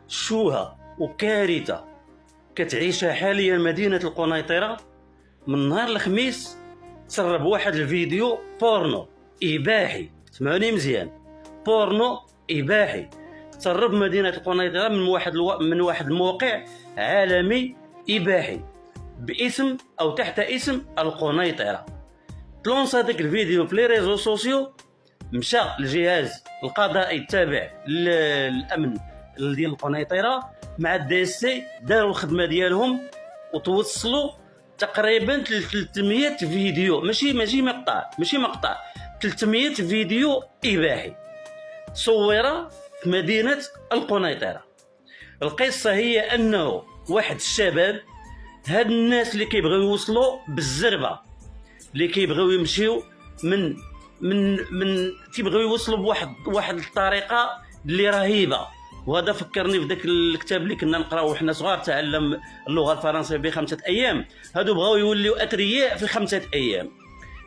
شوهة وكارثة كتعيشها حاليا مدينة القنيطرة. من نهار الخميس تسرب واحد الفيديو بورنو إباحي، سمعوني مزيان، بورنو إباحي تسرب مدينة القنيطرة من واحد الموقع عالمي إباحي باسم أو تحت اسم القنيطرة. تلونس هذاك الفيديو في لي ريزو سوسيو، مشى الجهاز القضائي التابع للأمن ديال القنيطرة مع الدي اس سي، داروا الخدمة ديالهم وتوصلوا تقريبا 300 فيديو، ماشي مقطع 300 فيديو إباحي صورة في مدينة القنيطرة. القصة هي أنه واحد الشباب، هاد الناس اللي كيبغيو يوصلوا بالزربة، اللي كيبغيو يمشيو من تيبغيو يوصلوا بواحد الطريقة اللي رهيبة. وهذا فكرني في ذاك الكتاب اللي كنا نقراوه وحنا صغار، تعلم اللغة الفرنسية ب5 أيام. هادو بغاو يوليو أثرياء في 5 أيام.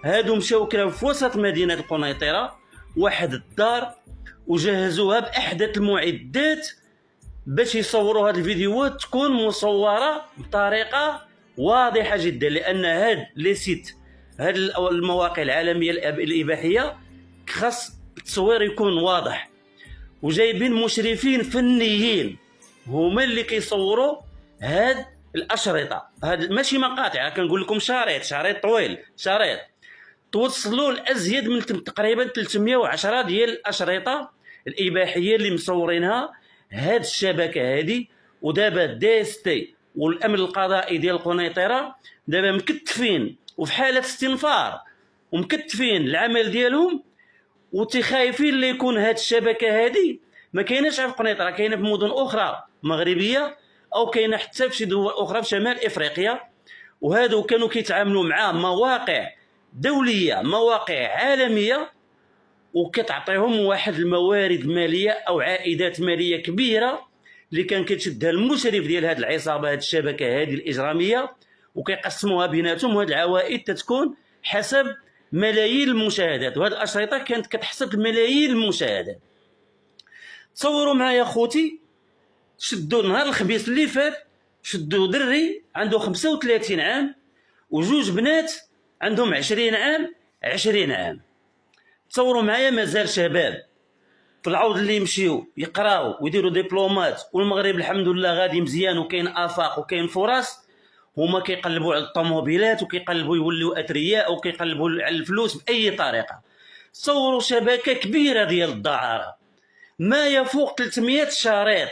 هادو مشاو كراو في وسط مدينة القنيطرة واحد الدار وجهزوها بأحدث المعدات باش يصوروا هاد الفيديوهات تكون مصورة بطريقة واضحة جدا، لأن هاد لي سيت، هاد المواقع العالمية الإباحية خاص التصوير يكون واضح، وجايبين مشرفين فنيين هما اللي كيصوروا هاد الأشرطة. هاد ماشي مقاطع، كنقول لكم شريط طويل، شريط توصلوا لأزيد من تقريبا 310 ديال الأشرطة الإباحية اللي مصورينها هاد الشبكة هادي. ودابا دي اس تي والأمن القضائي ديال القنيطرة دابا مكتفين وفي حالة استنفار ومكتفين العمل ديالهم، وتخايفين اللي يكون هاد الشبكة هادي ما كايناش في القنيطرة، كاينه في مدن أخرى مغربية أو كاينه حتى في شي دول أخرى في شمال إفريقيا. وهادو كانوا كيتعاملوا مع مواقع دولية، مواقع عالمية، وكتعطيهم واحد الموارد مالية أو عائدات مالية كبيرة اللي كان كتشدها المشرف ديال هاد العصابة، هاد الشبكة هادي الإجرامية، وكيقسموها بيناتهم. وهاد العوائد تتكون حسب ملايين المشاهدات، وهاد الأشرطة كانت كتحسب ملايين المشاهدات. تصوروا معايا خوتي، شدوا نهار الخميس اللي فات، شدوا دري عنده 35 عام وجوج بنات عندهم 20 عام. تصوروا معايا مازال شباب في العوض اللي يمشيو يقراو ويديروا دبلومات، والمغرب الحمد لله غادي مزيان وكاين آفاق وكاين فرص، هما كيقلبوا على الطوموبيلات وكيقلبوا يوليو اثرياء وكيقلبوا على الفلوس باي طريقه. تصوروا شبكه كبيره ديال الدعاره، ما يفوق 300 شريط